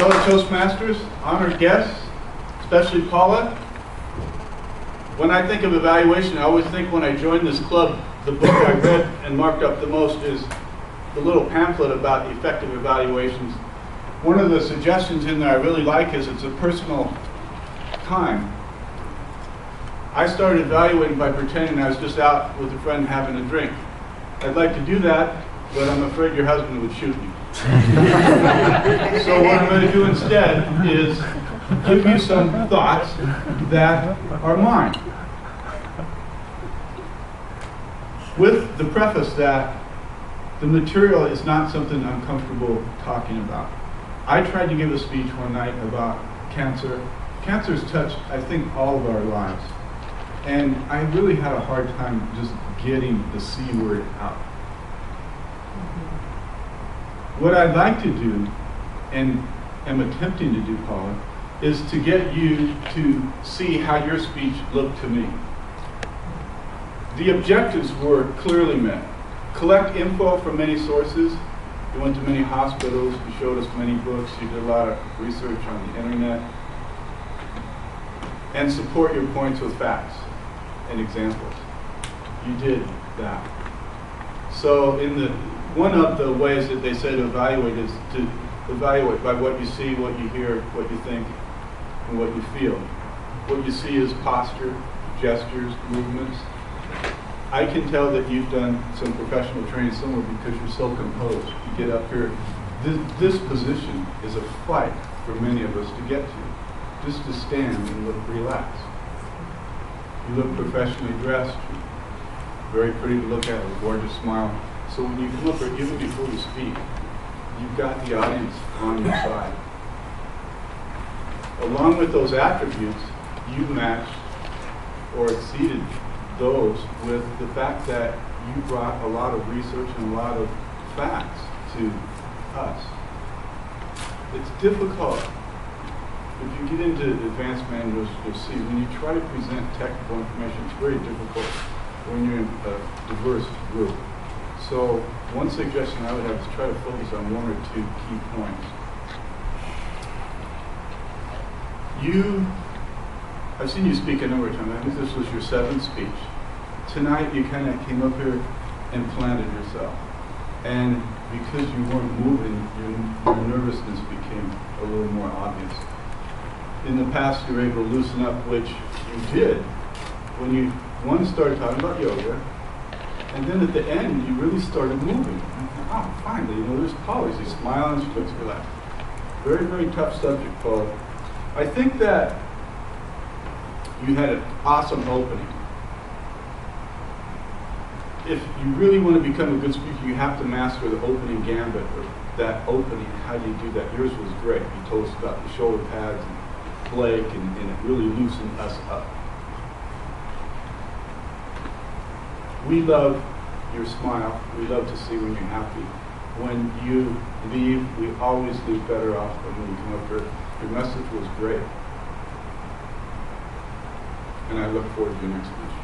fellow Toastmasters, honored guests, especially Paula. When I think of evaluation, I always think when I joined this club, the book I read and marked up the most is the little pamphlet about effective evaluations. One of the suggestions in there I really like is it's a personal time. I started evaluating by pretending I was just out with a friend having a drink. I'd like to do that, but I'm afraid your husband would shoot me. So what I'm going to do instead is give you some thoughts that are mine. With the preface that the material is not something I'm comfortable talking about. I tried to give a speech one night about cancer. Cancer's touched, I think, all of our lives. And I really had a hard time just getting the C word out. What I'd like to do, and am attempting to do, Paula, is to get you to see how your speech looked to me. The objectives were clearly met. Collect info from many sources. You went to many hospitals, you showed us many books, you did a lot of research on the internet. And support your points with facts and examples. You did that. So one of the ways that they say to evaluate is to evaluate by what you see, what you hear, what you think, and what you feel. What you see is posture, gestures, movements. I can tell that you've done some professional training somewhere because you're so composed. You get up here. This position is a fight for many of us to get to. Just to stand and look relaxed. You look professionally dressed. Very pretty to look at, with a gorgeous smile. So when you come up here, even before you speak, you've got the audience on your side. Along with those attributes, you matched or exceeded those with the fact that you brought a lot of research and a lot of facts to us. It's difficult. If you get into advanced manuals, you'll see when you try to present technical information, it's very difficult when you're in a diverse group. So one suggestion I would have is try to focus on one or two key points. I've seen you speak a number of times. I think this was your 7th speech. Tonight you kind of came up here and planted yourself. And because you weren't moving, your nervousness became a little more obvious. In the past you were able to loosen up, which you did when you started talking about yoga, and then at the end you really started moving. Oh, finally, there's Paula. She's smiling, she looks relaxed. Very, very tough subject, Paula. I think that you had an awesome opening. If you really want to become a good speaker, you have to master the opening gambit, or that opening. How do you do that? Yours was great. You told us about the shoulder pads and Blake, and it really loosened us up. We love your smile. We love to see when you're happy. When you leave, we always leave better off than when you come up here. Your message was great. And I look forward to your next speech.